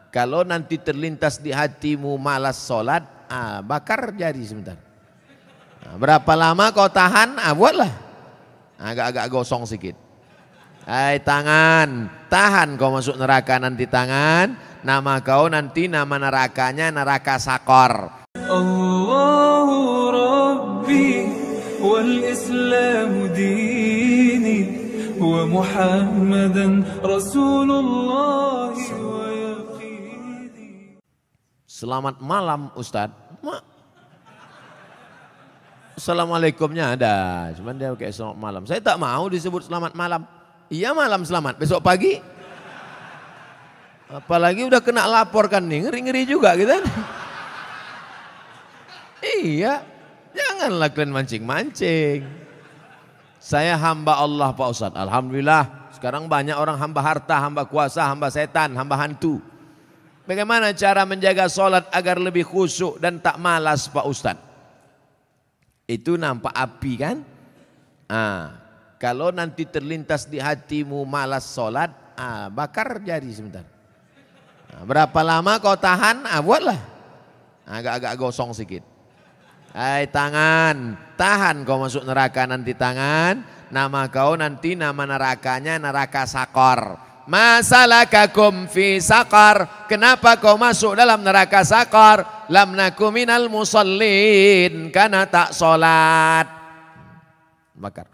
kalau nanti terlintas di hatimu malas sholat, bakar jari sebentar. Berapa lama kau tahan? Buatlah. Agak-agak gosong sedikit. Hai tangan, tahan kau masuk neraka nanti tangan. Nama kau nanti nama nerakanya neraka sakor. Allahu Rabbi wal Islam dini wa Muhammadan Rasulullah wa yaqini. Selamat malam Ustadz. Assalamualaikumnya ada, cuman dia kayak selamat malam. Saya tak mau disebut selamat malam. Iya malam selamat, besok pagi. Apalagi udah kena lapor kan nih, ngeri-ngeri juga gitu kan. Iya, janganlah kalian mancing-mancing. Saya hamba Allah Pak Ustadz, alhamdulillah. Sekarang banyak orang hamba harta, hamba kuasa, hamba setan, hamba hantu. Bagaimana cara menjaga sholat agar lebih khusyuk dan tak malas Pak Ustadz? Itu nampak api kan? Kalau nanti terlintas di hatimu malas sholat, bakar jari sebentar. Berapa lama kau tahan? Buatlah. Agak-agak gosong sedikit. Hai tangan, tahan kau masuk neraka nanti tangan. Nama kau nanti nama nerakanya neraka sakor. Masalakakum fi sakar. Kenapa kau masuk dalam neraka sakar? Lam naku minal musallin, karena tak sholat. Bakar.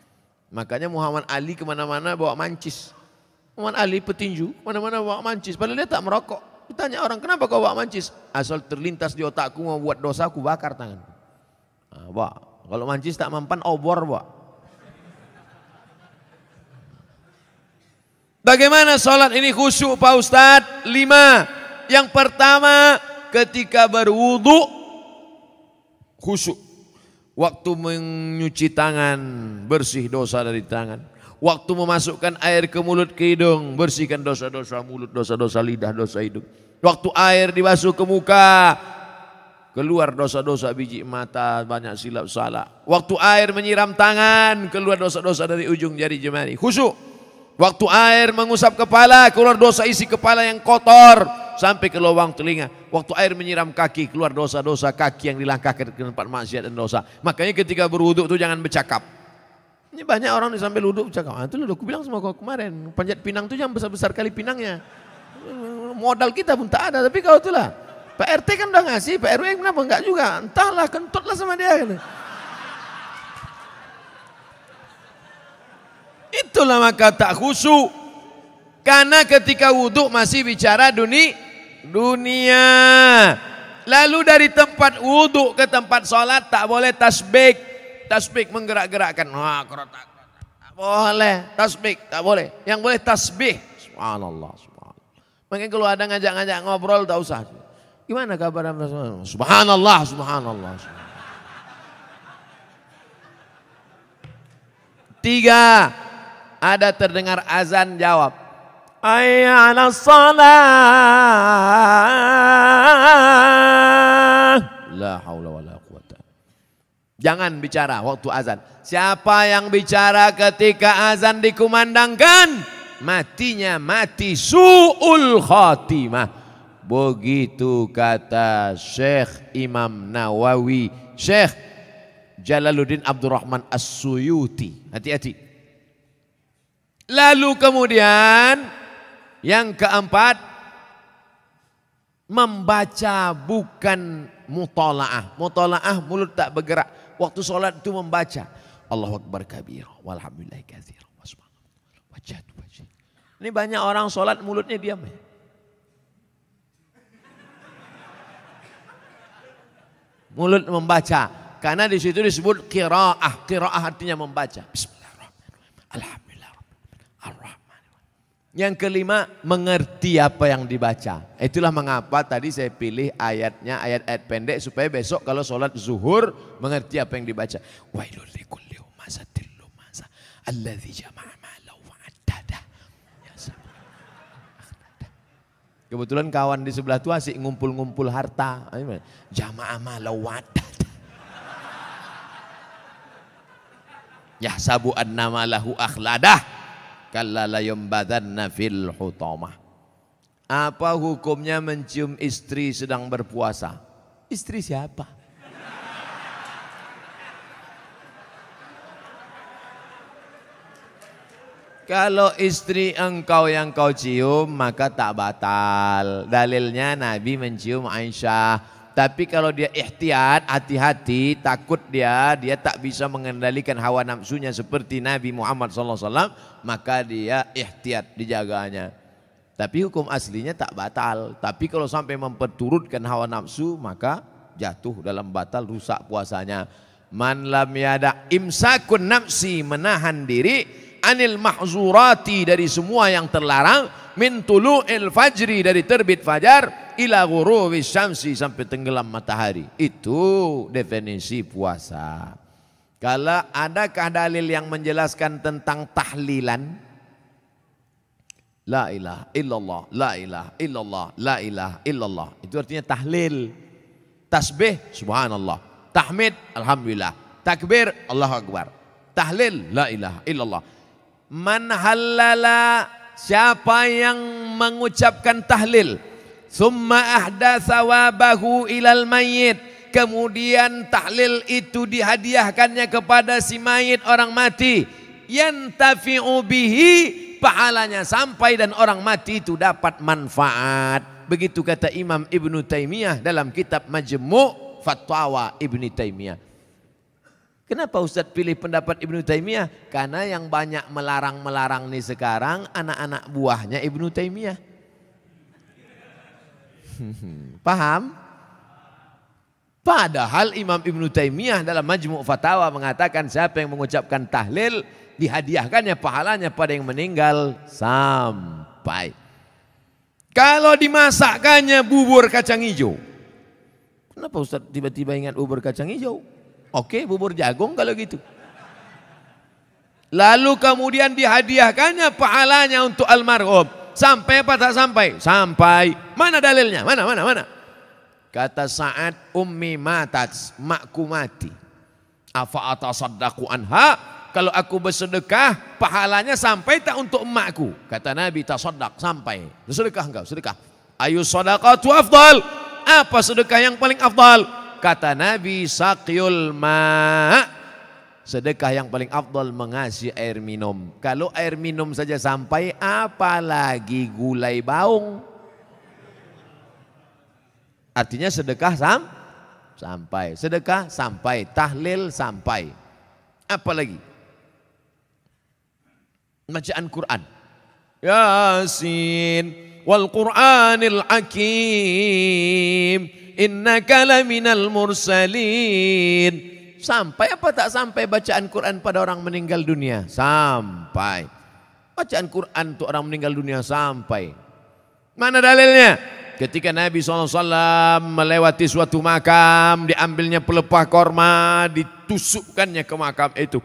Makanya Muhammad Ali kemana-mana bawa mancis. Muhammad Ali petinju, mana-mana bawa mancis. Padahal dia tak merokok. Ditanya orang, kenapa kau bawa mancis? Asal terlintas di otakku mau buat dosa, aku bakar tangan. Kalau mancis tak mempan, obor bawa. Bagaimana sholat ini khusyuk Pak Ustadz? 5. Yang pertama, ketika berwudu khusyuk. Waktu menyuci tangan, bersih dosa dari tangan. Waktu memasukkan air ke mulut ke hidung, bersihkan dosa-dosa mulut, dosa-dosa lidah, dosa hidung. Waktu air dibasuh ke muka, keluar dosa-dosa biji mata, banyak silap salah. Waktu air menyiram tangan, keluar dosa-dosa dari ujung jari jemari. Khusyuk. Waktu air mengusap kepala, keluar dosa isi kepala yang kotor sampai ke lubang telinga. Waktu air menyiram kaki, keluar dosa-dosa kaki yang dilangkahkan ke tempat maksiat dan dosa. Makanya ketika berwuduk itu jangan bercakap. Ini banyak orang sambil wuduk bercakap. Itu loh, aku bilang sama kau kemarin, panjat pinang itu jangan besar-besar kali pinangnya. Modal kita pun tak ada, tapi kau itulah. Pak RT kan udah ngasih, Pak RW kenapa enggak juga? Entahlah, kentutlah sama dia. Itulah maka tak khusyuk. Karena ketika wudhu masih bicara dunia. Lalu dari tempat wudhu ke tempat sholat tak boleh tasbih. Tasbih menggerak-gerakkan. Tak boleh. Tasbih tak boleh. Yang boleh tasbih. Subhanallah. Makanya kalau ada ngajak-ngajak ngobrol tak usah. Gimana kabar? Subhanallah. Subhanallah. 3. Ada terdengar azan, jawab. Hayya 'alas shalah. La haula wala quwata. Jangan bicara waktu azan. Siapa yang bicara ketika azan dikumandangkan, matinya mati su'ul khatimah. Begitu kata Syekh Imam Nawawi, Syekh Jalaluddin Abdurrahman As-Suyuti. Hati-hati. Lalu kemudian yang keempat, membaca bukan mutola'ah. Mutola'ah mulut tak bergerak. Waktu sholat itu membaca. Allahu Akbar kabir. Walhamdulillahi katsir. Ini banyak orang sholat mulutnya diam. Mulut membaca. Karena di situ disebut qiraah. Qiraah artinya membaca. Bismillahirrahmanirrahim. Alhamdulillah. Yang kelima, mengerti apa yang dibaca. Itulah mengapa tadi saya pilih ayatnya, ayat-ayat pendek supaya besok kalau sholat zuhur mengerti apa yang dibaca. Wailul likulli humazatil lumazah alladzi jama'a malahu wa'addada. Kebetulan kawan di sebelah itu asik ngumpul-ngumpul harta. Jama'a malahu wa'addada. Yahsabu annama lahu akhladah. Kalla la yumbadanna fil hutamah. Apa hukumnya mencium istri sedang berpuasa? Istri siapa? Kalau istri engkau yang kau cium maka tak batal. Dalilnya Nabi mencium Aisyah. Tapi kalau dia ihtiyat, hati-hati, takut dia tak bisa mengendalikan hawa nafsunya seperti Nabi Muhammad SAW, maka dia ihtiyat, dijaganya. Tapi hukum aslinya tak batal. Tapi kalau sampai memperturutkan hawa nafsu, maka jatuh dalam batal, rusak puasanya. Man lam yada imsakun nafsi, menahan diri, anil mahzurati, dari semua yang terlarang, min tulu'il fajri, dari terbit fajar, ila ghurubi syamsi, sampai tenggelam matahari. Itu definisi puasa. Kalau adakah dalil yang menjelaskan tentang tahlilan? La ilaha illallah, la ilaha illallah, la ilaha illallah. Itu artinya tahlil. Tasbih, subhanallah. Tahmid, alhamdulillah. Takbir, Allahu akbar. Tahlil, la ilaha illallah. Man halala, siapa yang mengucapkan tahlil, summa ahda sawabahu ilal mayyit, kemudian tahlil itu dihadiahkannya kepada si mayit, orang mati, yantafi'u bihi, pahalanya sampai dan orang mati itu dapat manfaat. Begitu kata Imam Ibnu Taimiyah dalam kitab Majmu' Fatwa Ibnu Taimiyah. Kenapa Ustadz pilih pendapat Ibnu Taimiyah? Karena yang banyak melarang-melarang nih sekarang anak-anak buahnya Ibnu Taimiyah. Paham? Padahal Imam Ibnu Taimiyah dalam Majmu' Fatawa mengatakan siapa yang mengucapkan tahlil dihadiahkannya pahalanya pada yang meninggal sampai. Kalau dimasakkannya bubur kacang hijau. Kenapa Ustadz tiba-tiba ingat bubur kacang hijau? Oke, bubur jagung kalau gitu. Lalu kemudian dihadiahkannya pahalanya untuk almarhum. Sampai apa tak sampai? Sampai. Mana dalilnya? Mana? Kata Sa'ad, ummi matat, makku mati. Afa atasaddaqu anha, kalau aku bersedekah pahalanya sampai tak untuk emakku? Kata Nabi, tasaddaq, sampai. Sedekah engkau, sedekah. Ayu sadaqatu afdal, apa sedekah yang paling afdal? Kata Nabi, saqyul ma', sedekah yang paling afdal mengasih air minum. Kalau air minum saja sampai, apalagi gulai baung. Artinya sedekah sampai, sedekah sampai, tahlil sampai. Apalagi? Bacaan Quran. Yasin wal Qur'anil Hakim, innaka laminal mursalin. Sampai apa tak sampai bacaan Quran pada orang meninggal dunia? Sampai. Bacaan Quran untuk orang meninggal dunia sampai. Mana dalilnya? Ketika Nabi SAW melewati suatu makam, diambilnya pelepah korma, ditusukkannya ke makam itu.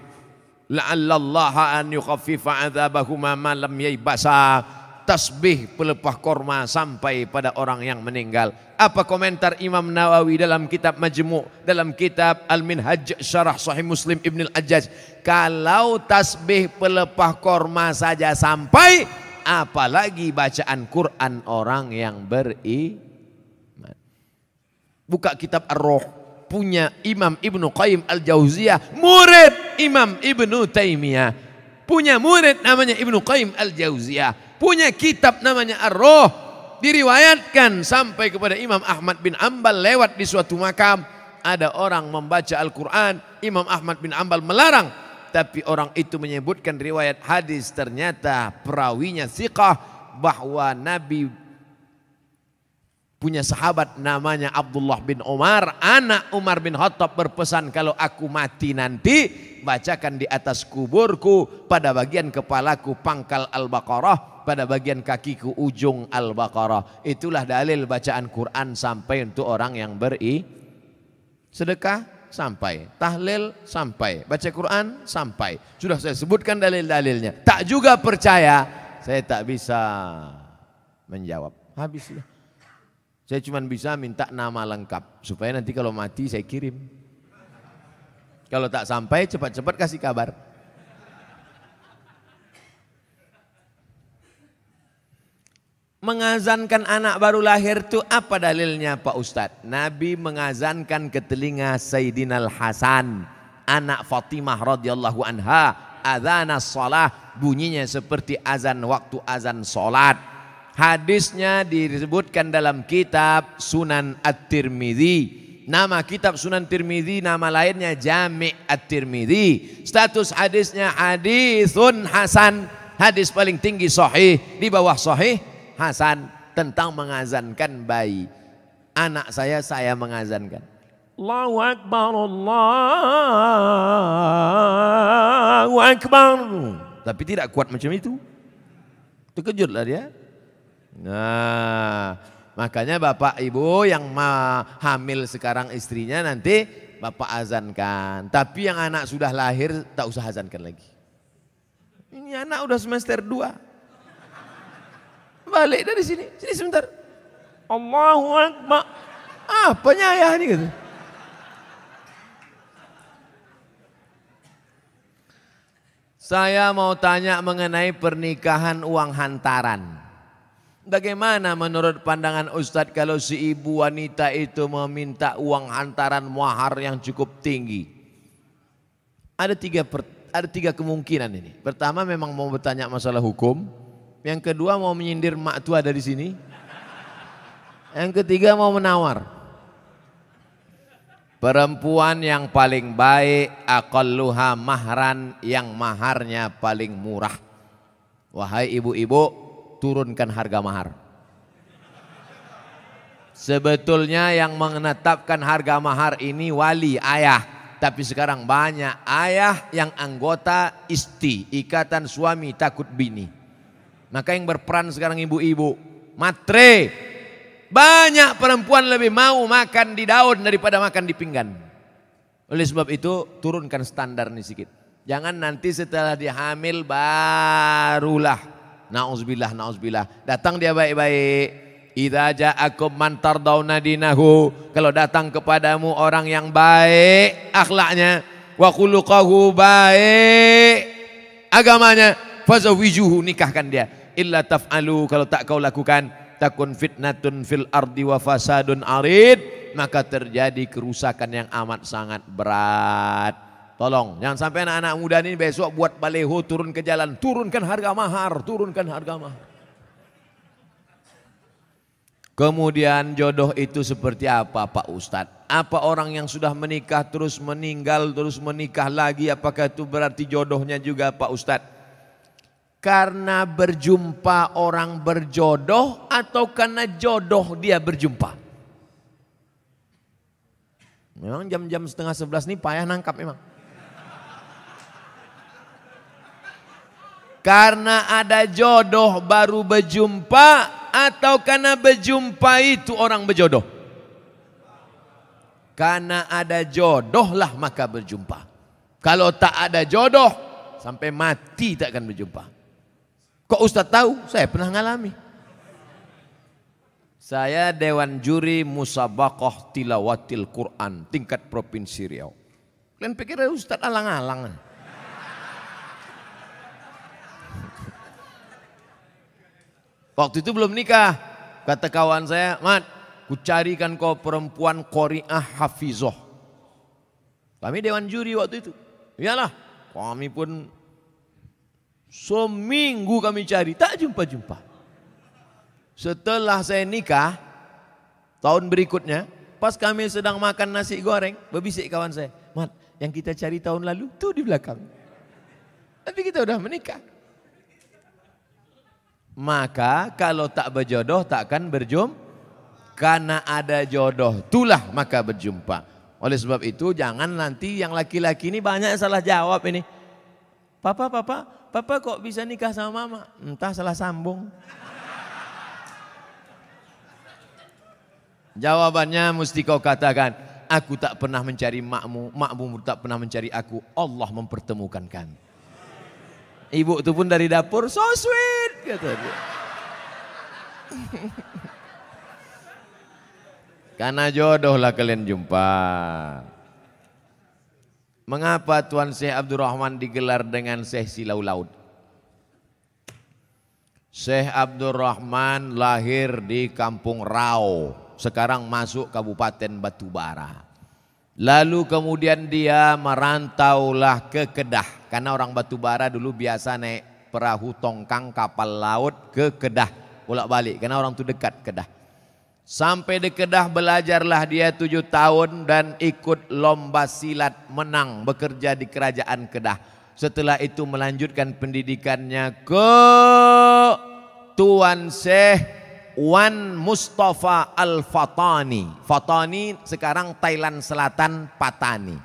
La'allallaha an yukhaffifa adzabahuma ma lam yaibasa. Tasbih pelepah korma sampai pada orang yang meninggal. Apa komentar Imam Nawawi dalam kitab Majmu', dalam kitab Al-Minhaj Syarah Sahih Muslim Ibn Al-Ajjaj? Kalau tasbih pelepah korma saja sampai, apalagi bacaan Quran orang yang beriman. Buka kitab Ar-Ruh, punya Imam Ibnu Qayyim Al-Jauziyah, murid Imam Ibnu Taimiyah. Punya murid namanya Ibnu Qayyim Al-Jauziyah, punya kitab namanya Ar-Ruh. Diriwayatkan sampai kepada Imam Ahmad bin Ambal lewat di suatu makam, ada orang membaca Al-Quran. Imam Ahmad bin Ambal melarang, tapi orang itu menyebutkan riwayat hadis, ternyata perawinya thiqah, bahwa Nabi punya sahabat namanya Abdullah bin Umar, anak Umar bin Khattab, berpesan, kalau aku mati nanti bacakan di atas kuburku pada bagian kepalaku pangkal Al-Baqarah, pada bagian kakiku ujung Al-Baqarah. Itulah dalil bacaan Quran sampai untuk orang yang sedekah sampai, tahlil sampai, baca Quran sampai. Sudah saya sebutkan dalil-dalilnya. Tak juga percaya, saya tak bisa menjawab. Habis sudah. Saya cuma bisa minta nama lengkap supaya nanti kalau mati saya kirim. Kalau tak sampai cepat-cepat kasih kabar. Mengazankan anak baru lahir itu apa dalilnya Pak Ustadz? Nabi mengazankan ke telinga Sayyidina Al-Hasan, anak Fatimah radhiyallahu anha, adzanas shalah, bunyinya seperti azan waktu azan salat. Hadisnya disebutkan dalam kitab Sunan At-Tirmidzi. Nama kitab Sunan Tirmidzi, nama lainnya Jami' At-Tirmidzi. Status hadisnya hadisun hasan, hadis paling tinggi sahih, di bawah sahih hasan, tentang mengazankan bayi. Anak saya mengazankan. Allahu Akbar, Allahu Akbar. Tapi tidak kuat macam itu. Terkejutlah dia. Nah, makanya bapak ibu yang hamil sekarang istrinya nanti bapak azankan. Tapi yang anak sudah lahir tak usah azankan lagi. Ini anak udah semester 2. Balik dari sini sebentar. Allahu Akbar. Apanya ayah ini gitu. Saya mau tanya mengenai pernikahan uang hantaran. Bagaimana menurut pandangan Ustadz kalau si ibu wanita itu meminta uang hantaran mahar yang cukup tinggi? Ada tiga kemungkinan ini. Pertama memang mau bertanya masalah hukum. Yang kedua mau menyindir mak tua ada di sini. Yang ketiga mau menawar. Perempuan yang paling baik aqalluha mahran, yang maharnya paling murah. Wahai ibu-ibu, turunkan harga mahar. Sebetulnya yang menetapkan harga mahar ini wali, ayah. Tapi sekarang banyak ayah yang anggota ISTI, Ikatan Suami Takut Bini. Maka yang berperan sekarang ibu-ibu, matre. Banyak perempuan lebih mau makan di daun daripada makan di pinggan. Oleh sebab itu turunkan standar nih sedikit. Jangan nanti setelah dia hamil barulah na'udzubillah datang dia baik-baik. Idza ja'akum man tardawna dinahu, kalau datang kepadamu orang yang baik akhlaknya, wa khuluquhu, baik agamanya, fazawijuhu, nikahkan dia. Illa taf'alu, kalau tak kau lakukan, takun fitnatun fil ardi wa fasadun arid, maka terjadi kerusakan yang amat sangat berat. Tolong jangan sampai anak-anak muda ini besok buat baleho turun ke jalan, turunkan harga mahar, turunkan harga mahar. Kemudian jodoh itu seperti apa Pak Ustadz? Apa orang yang sudah menikah terus meninggal terus menikah lagi, apakah itu berarti jodohnya juga Pak Ustadz? Karena berjumpa orang berjodoh atau karena jodoh dia berjumpa? Memang jam-jam 10:30 nih payah nangkap memang. Karena ada jodoh baru berjumpa atau karena berjumpa itu orang berjodoh? Karena ada jodoh lah maka berjumpa. Kalau tak ada jodoh sampai mati tak akan berjumpa. Kok Ustadz tahu? Saya pernah ngalami. Saya Dewan Juri Musabaqah Tilawatil Quran tingkat Provinsi Riau. Kalian pikir Ustadz alang-alang? Waktu itu belum nikah. Kata kawan saya, Mat, ku carikan kau perempuan qori'ah hafizoh. Kami Dewan Juri waktu itu. Iyalah, kami pun seminggu kami cari, tak jumpa-jumpa. Setelah saya nikah, tahun berikutnya, pas kami sedang makan nasi goreng, berbisik kawan saya, Mat, yang kita cari tahun lalu tuh di belakang. Tapi kita udah menikah. Maka kalau tak berjodoh tak akan berjumpa. Karena ada jodoh, itulah maka berjumpa. Oleh sebab itu jangan nanti yang laki-laki ini banyak salah jawab ini. Papa kok bisa nikah sama mama? Entah salah sambung. Jawabannya mesti kau katakan, aku tak pernah mencari makmu, makmu tak pernah mencari aku, Allah mempertemukan kami. Ibu itu pun dari dapur, so sweet kata dia. Karena jodoh lah kalian jumpa. Mengapa Tuan Syekh Abdurrahman digelar dengan Syekh Silau Laut? Syekh Abdurrahman lahir di Kampung Rau, sekarang masuk Kabupaten Batubara. Lalu kemudian dia merantaulah ke Kedah, karena orang Batubara dulu biasa naik perahu tongkang kapal laut ke Kedah, bolak-balik karena orang itu dekat Kedah. Sampai di Kedah belajarlah dia 7 tahun dan ikut lomba silat, menang, bekerja di kerajaan Kedah. Setelah itu melanjutkan pendidikannya ke Tuan Syekh Wan Mustafa Al-Fatani. Fatani sekarang Thailand Selatan, Patani.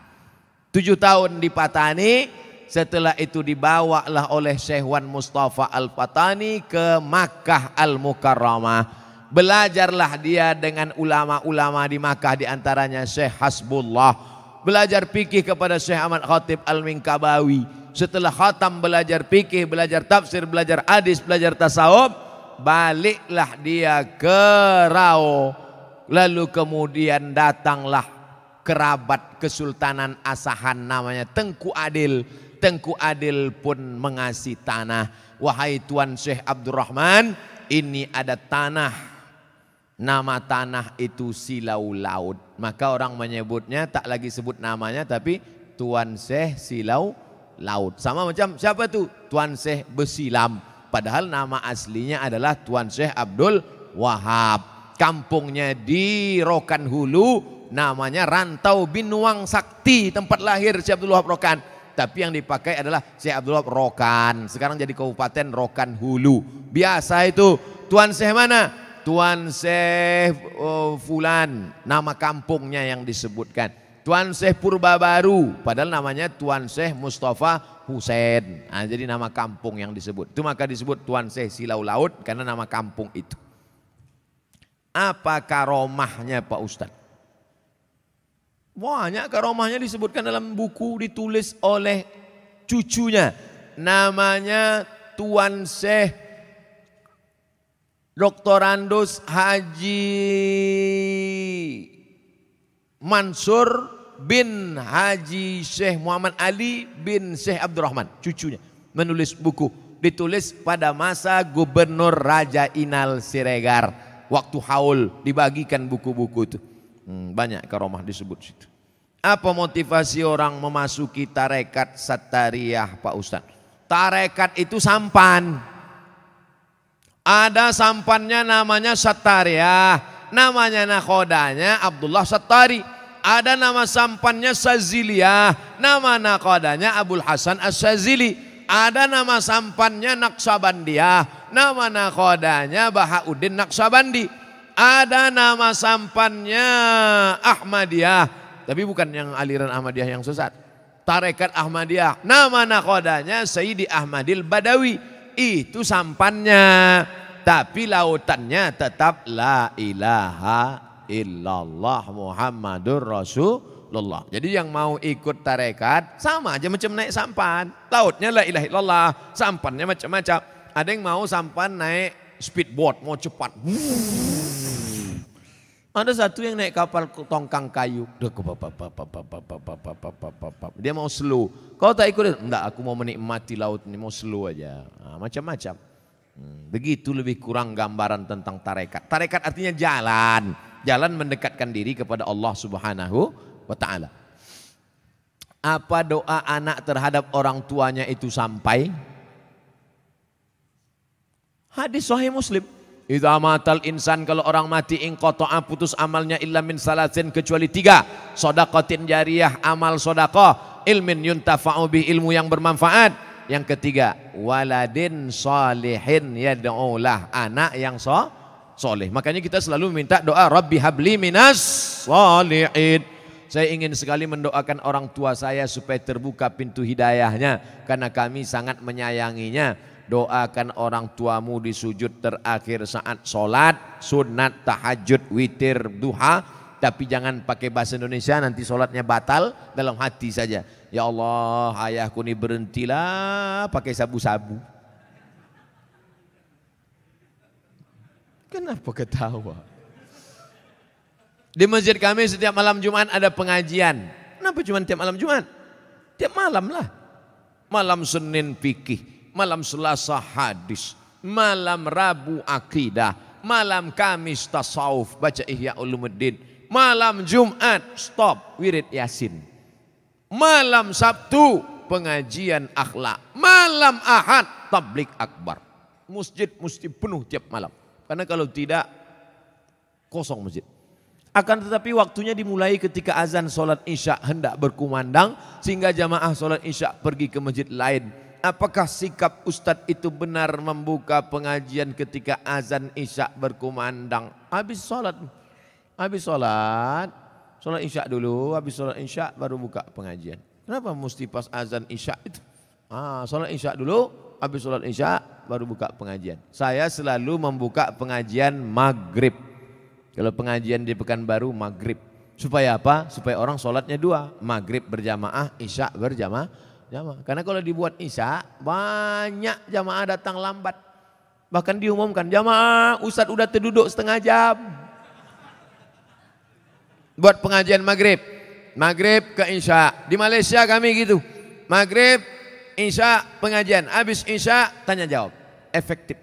7 tahun di Patani, setelah itu dibawalah oleh Syekh Wan Mustafa Al-Fatani ke Makkah Al-Mukarramah. Belajarlah dia dengan ulama-ulama di Makkah, diantaranya Syekh Hasbullah. Belajar fikih kepada Syekh Ahmad Khatib Al-Minkabawi. Setelah khatam belajar fikih, belajar tafsir, belajar hadis, belajar tasawuf, baliklah dia ke Rau. Lalu kemudian datanglah kerabat Kesultanan Asahan namanya Tengku Adil. Tengku Adil pun mengasih tanah. Wahai Tuan Syekh Abdurrahman, ini ada tanah. Nama tanah itu Silau Laut. Maka orang menyebutnya tak lagi sebut namanya, tapi Tuan Syekh Silau Laut. Sama macam siapa tu? Tuan Syekh Besilam. Padahal nama aslinya adalah Tuan Syekh Abdul Wahab. Kampungnya di Rokan Hulu, namanya Rantau Binuang Sakti, tempat lahir Syekh Abdul Wahab Rokan. Tapi yang dipakai adalah Syekh Abdul Wahab Rokan. Sekarang jadi Kabupaten Rokan Hulu. Biasa itu Tuan Syekh mana? Tuan Syekh Fulan, nama kampungnya yang disebutkan. Tuan Syekh Purba Baru, padahal namanya Tuan Syekh Mustafa Husain. Nah, jadi nama kampung yang disebut. Itu maka disebut Tuan Syekh Silau Laut karena nama kampung itu. Apa karomahnya Pak Ustadz? Banyak karomahnya disebutkan dalam buku, ditulis oleh cucunya. Namanya Tuan Syekh Doktorandus Haji Mansur bin Haji Syekh Muhammad Ali bin Syekh Abdurrahman, cucunya, menulis buku. Ditulis pada masa Gubernur Raja Inal Siregar. Waktu haul dibagikan buku-buku itu. Banyak karomah disebut situ. Apa motivasi orang memasuki tarekat Sattariyah Pak Ustadz? Tarekat itu sampan. Ada sampannya namanya Sattariyah. Namanya nakhodanya Abdullah Sattari. Ada nama sampannya Saziliyah, nama nakodanya Abul Hasan As-Sazili. Ada nama sampannya Naqsabandiyah, nama nakodanya Bahauddin Naqsabandi. Ada nama sampannya Ahmadiyah, tapi bukan yang aliran Ahmadiyah yang sesat. Tarekat Ahmadiyah, nama nakodanya Sayyidi Ahmadil Badawi. Itu sampannya, tapi lautannya tetap la ilaha illallah Muhammadur Rasulullah. Jadi yang mau ikut tarekat sama aja macam naik sampan. Lautnya la ilaha illallah, sampannya macam-macam. Ada yang mau sampan naik speedboat, mau cepat. Ada satu yang naik kapal tongkang kayu. Dia mau slow. Kau tak ikut? Enggak, aku mau menikmati laut ini, mau slow aja. Nah, macam-macam. Begitu lebih kurang gambaran tentang tarekat. Tarekat artinya jalan. Jalan mendekatkan diri kepada Allah Subhanahu wa ta'ala. Apa doa anak terhadap orang tuanya itu sampai? Hadis Sahih Muslim. Idza matal insan, kalau orang mati inqata'a, putus amalnya illa min salasin, kecuali 3. Shadaqatin jariyah, amal sedekah, ilmin yuntafa'u bih, ilmu yang bermanfaat. Yang ketiga, waladin salihin yad'ulah, anak yang soleh. Makanya kita selalu minta doa Rabbi habli minas salihin. Saya ingin sekali mendoakan orang tua saya supaya terbuka pintu hidayahnya, karena kami sangat menyayanginya. Doakan orang tuamu di sujud terakhir saat sholat, sunat, tahajud, witir, duha. Tapi jangan pakai bahasa Indonesia, nanti sholatnya batal. Dalam hati saja, ya Allah, ayahku ini berhentilah pakai sabu-sabu. Kenapa ketawa? Di masjid kami setiap malam Jumat ada pengajian. Kenapa cuma tiap malam Jumat? Tiap malam lah. Malam Senin fikih, malam Selasa hadis, malam Rabu akidah, malam Kamis tasawuf, baca Ihya Ulumuddin, malam Jumat stop wirid Yasin, malam Sabtu pengajian akhlak, malam Ahad tablik akbar. Masjid mesti penuh tiap malam, karena kalau tidak kosong masjid. Akan tetapi waktunya dimulai ketika azan solat isya hendak berkumandang, sehingga jamaah solat isya pergi ke masjid lain. Apakah sikap Ustadz itu benar membuka pengajian ketika azan isya berkumandang? Habis solat isya dulu, habis solat isya baru buka pengajian. Kenapa mesti pas azan isya itu? Solat isya dulu, habis solat isya baru buka pengajian. Saya selalu membuka pengajian maghrib. Kalau pengajian di Pekanbaru maghrib. Supaya apa? Supaya orang sholatnya dua. Maghrib berjamaah, isya berjamaah. Karena kalau dibuat isya, banyak jamaah datang lambat. Bahkan diumumkan, jamaah Ustadz udah terduduk setengah jam. Buat pengajian maghrib. Maghrib ke isya. Di Malaysia kami gitu. Maghrib, isya, pengajian. Habis isya, tanya jawab. Efektif.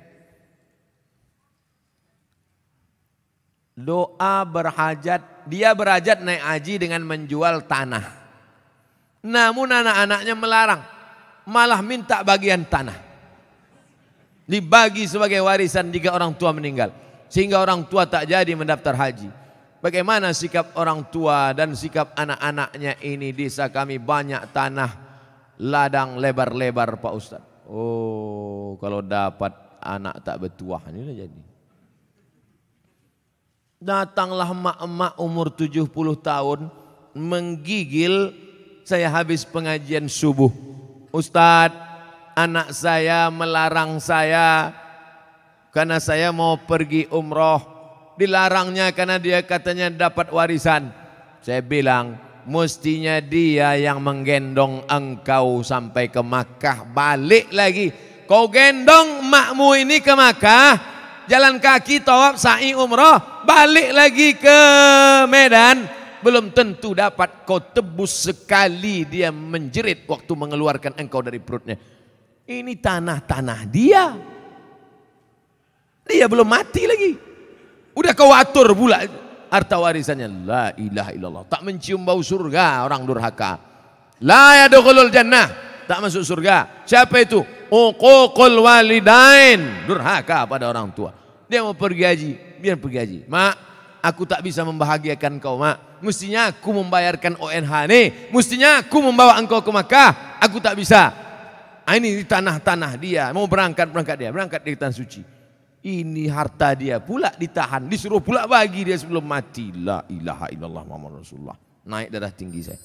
Doa berhajat, dia berhajat naik haji dengan menjual tanah. Namun anak-anaknya melarang, malah minta bagian tanah. Dibagi sebagai warisan jika orang tua meninggal. Sehingga orang tua tak jadi mendaftar haji. Bagaimana sikap orang tua dan sikap anak-anaknya ini? Desa kami banyak tanah ladang lebar-lebar Pak Ustadz. Oh, kalau dapat anak tak bertuah ini udah jadi. Datanglah emak-emak umur 70 tahun menggigil saya habis pengajian subuh. Ustadz, anak saya melarang saya karena saya mau pergi umroh. Dilarangnya karena dia katanya dapat warisan. Saya bilang, mestinya dia yang menggendong engkau sampai ke Makkah, balik lagi. Kau gendong emakmu ini ke Makkah, jalan kaki tawaf sa'i umroh, balik lagi ke Medan, belum tentu dapat. Kau tebus sekali dia menjerit waktu mengeluarkan engkau dari perutnya. Ini tanah-tanah dia. Dia belum mati lagi. Udah kau atur pula harta warisannya. La ilaha illallah. Tak mencium bau surga orang durhaka. La yadkhulul jannah. Tak masuk surga. Siapa itu? Uququl walidain. Durhaka pada orang tua. Dia mau pergi haji, biar pergi haji. Mak, aku tak bisa membahagiakan kau, mak. Mestinya aku membayarkan ONH nih. Mestinya aku membawa engkau ke Makkah. Aku tak bisa. Ini di tanah-tanah dia. Mau berangkat dia. Berangkat di tanah suci. Ini harta dia pula ditahan. Disuruh pula bagi dia sebelum mati. La ilaha illallah Muhammad Rasulullah. Naik darah tinggi saya.